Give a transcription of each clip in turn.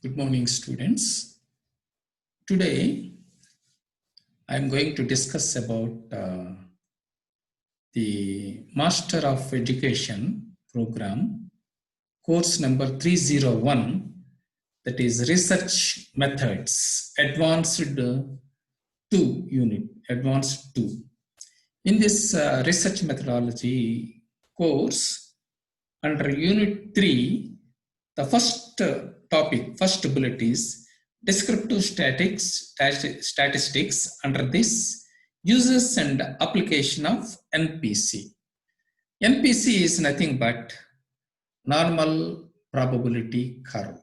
Good morning, students. Today, I'm going to discuss about the Master of Education program, course number 301, that is Research Methods, Advanced 2 unit, Advanced 2. In this research methodology course, under Unit 3, the first topic, first bullet is descriptive statistics. Under this, uses and application of NPC. NPC is nothing but normal probability curve.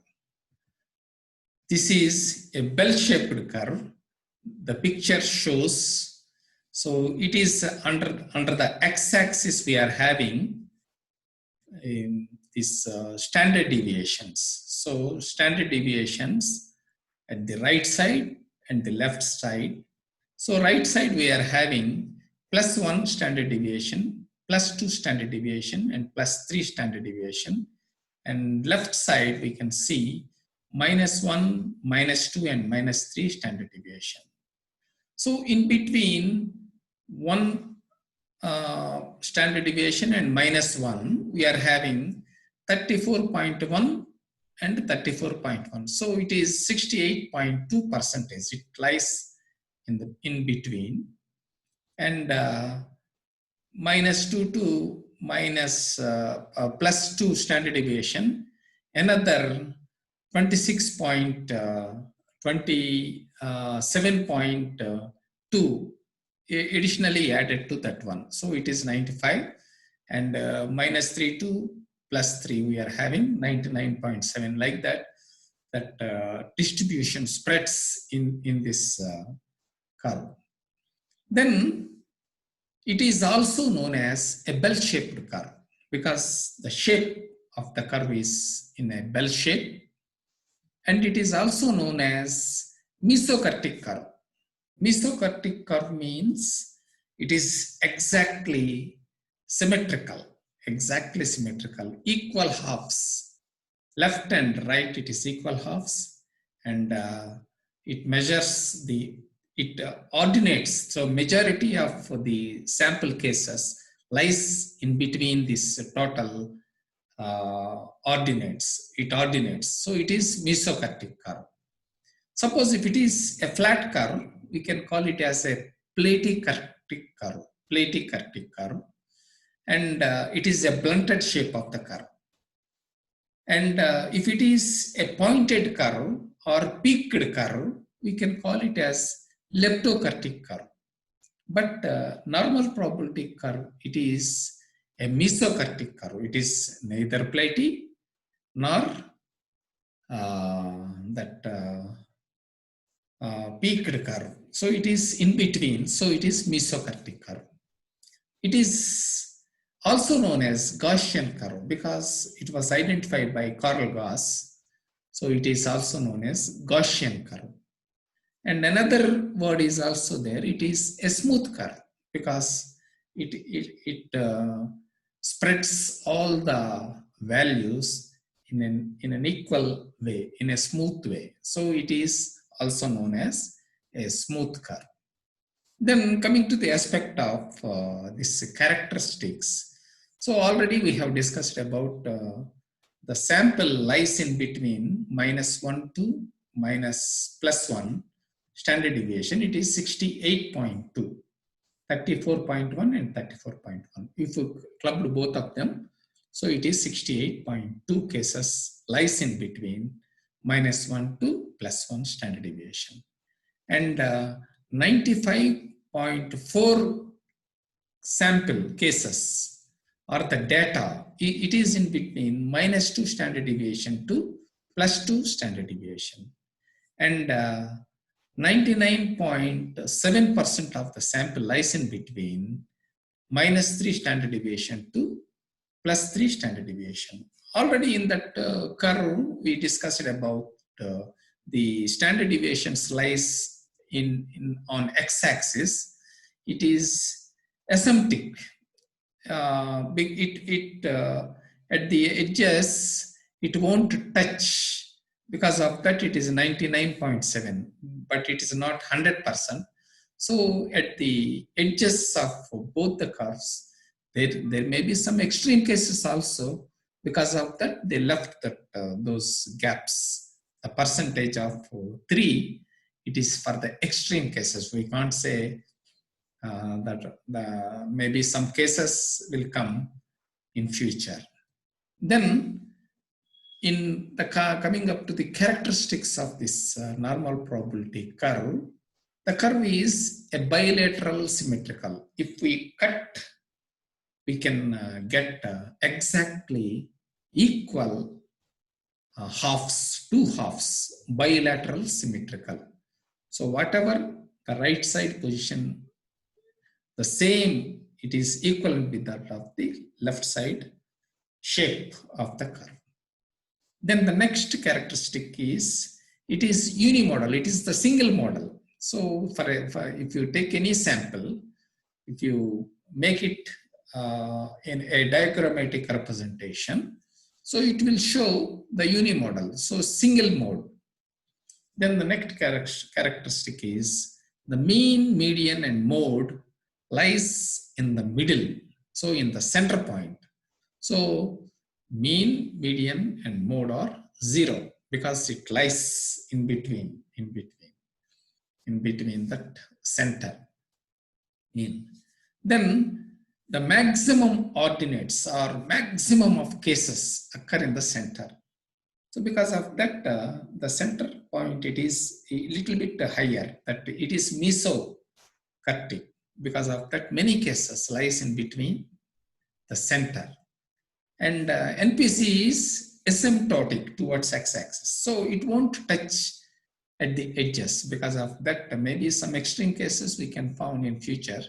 This is a bell-shaped curve. The picture shows, so it is under the x-axis we are having these standard deviations. So standard deviations at the right side and the left side. So right side we are having +1 standard deviation, +2 standard deviation, and +3 standard deviation. And left side we can see -1, -2, and -3 standard deviation. So in between one standard deviation and -1, we are having 34.1 and 34.1. So it is 68.2%. It lies in between. And -2 to +2 standard deviation, another 27.2 additionally added to that one. So it is 95, and -3 to +3 we are having 99.7, like that. That distribution spreads in this curve. Then it is also known as a bell-shaped curve because the shape of the curve is in a bell shape, and it is also known as mesocurtic curve. Mesocurtic curve means it is exactly symmetrical, equal halves. Left and right, it is equal halves, and it measures it ordinates. So majority of the sample cases lies in between this total ordinates. It ordinates. So it is mesocurtic curve. Suppose if it is a flat curve, we can call it as a platycurtic curve. And it is a blunted shape of the curve. And if it is a pointed curve or peaked curve, we can call it as leptocurtic curve. But normal probability curve, it is a mesocurtic curve. It is neither platy nor peaked curve. So it is in between. So it is mesocurtic curve. It is also known as Gaussian curve because it was identified by Carl Gauss. So it is also known as Gaussian curve. And another word is also there. It is a smooth curve because it spreads all the values in an equal way, in a smooth way. So it is also known as a smooth curve. Then coming to the aspect of this characteristics. So already we have discussed about the sample lies in between -1 to +1 standard deviation. It is 68.2, 34.1 and 34.1. If you clubbed both of them, so it is 68.2 cases lies in between -1 to +1 standard deviation. And 95.4 sample cases or the data, it is in between -2 standard deviation to +2 standard deviation. And 99.7% of the sample lies in between -3 standard deviation to +3 standard deviation. Already in that curve, we discussed about the standard deviations lies on x-axis. It is asymptotic. At the edges, it won't touch Because of that, it is 99.7, but it is not 100%. So at the edges of both the curves, there may be some extreme cases also. Because of that, they left that those gaps. The percentage of 3, it is for the extreme cases. We can't say that maybe some cases will come in future. Then in the coming up to the characteristics of this normal probability curve, the curve is a bilateral symmetrical. If we cut, we can get exactly equal halves, 2 halves, bilateral symmetrical. So whatever the right side position, the same, it is equivalent with that of the left side shape of the curve. Then the next characteristic is, it is unimodal, it is the single model. So if you take any sample, if you make it in a diagrammatic representation, so it will show the unimodal, so single mode. Then the next characteristic is, the mean, median, and mode lies in the middle, so in the center point. So mean, median, and mode are 0 because it lies in between that center mean. Then the maximum ordinates or maximum of cases occur in the center. So because of that, the center point, it is a little bit higher, that it is mesocurtic. Because of that, many cases lies in between the center. And NPC is asymptotic towards x-axis. So it won't touch at the edges. Because of that, maybe some extreme cases we can find in future.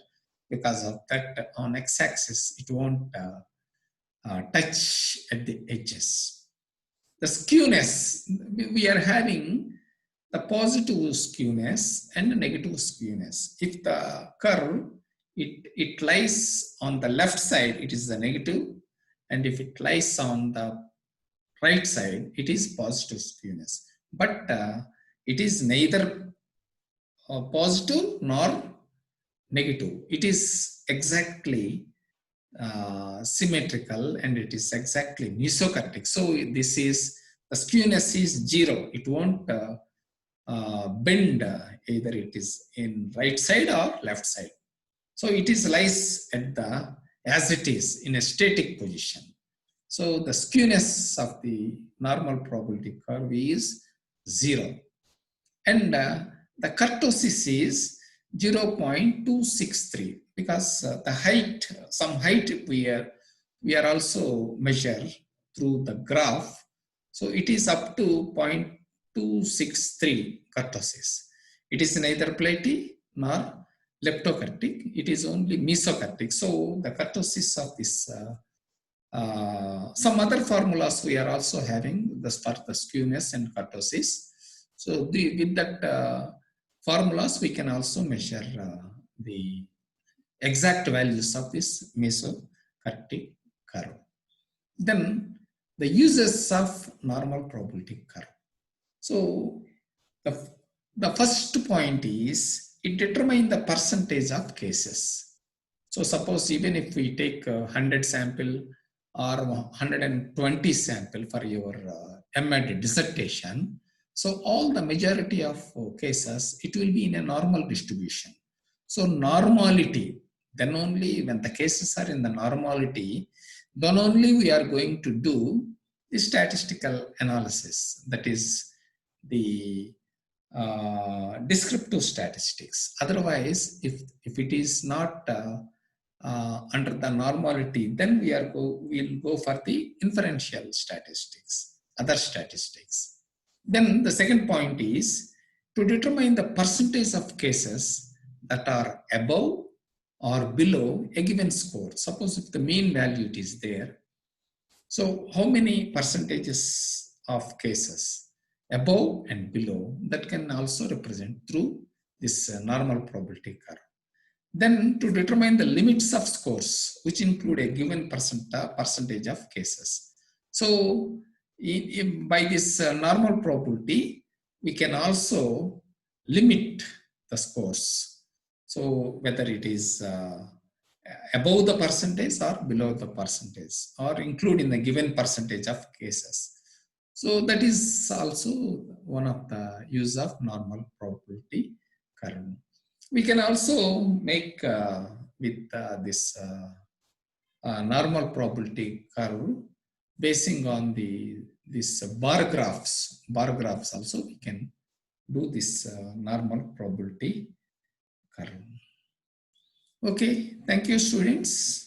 Because of that, on x-axis, it won't touch at the edges. The skewness, we are having the positive skewness and the negative skewness. If the curve, it lies on the left side, it is the negative. And if it lies on the right side, it is positive skewness. But it is neither positive nor negative. It is exactly symmetrical, and it is exactly mesocurtic. So this is, the skewness is 0. It won't bend, either it is in right side or left side. So it is lies at the, as it is, in a static position. So the skewness of the normal probability curve is 0. And the kurtosis is 0.263, because the height, some height we are also measure through the graph. So it is up to 0.263 kurtosis. It is neither platy nor leptocurtic, it is only mesocurtic. So the kurtosis of this, some other formulas we are also having this for the skewness and kurtosis. So with that formulas, we can also measure the exact values of this mesocurtic curve. Then the uses of normal probability curve. So the first point is, it determines the percentage of cases. So suppose even if we take 100 sample or 120 sample for your MAD dissertation, so all the majority of cases, it will be in a normal distribution. So normality, then only when the cases are in the normality, then only we are going to do the statistical analysis, that is the descriptive statistics. Otherwise, if it is not under the normality, then we'll go for the inferential statistics, other statistics. Then the second point is to determine the percentage of cases that are above or below a given score. Suppose if the mean value is there, so how many percentages of cases above and below, that can also represent through this normal probability curve. Then to determine the limits of scores, which include a given percentage of cases. So by this normal probability, we can also limit the scores. So whether it is above the percentage or below the percentage, or include in the given percentage of cases. So that is also one of the use of normal probability curve. We can also make with this normal probability curve basing on this bar graphs. Bar graphs also we can do this normal probability curve. Okay, thank you, students.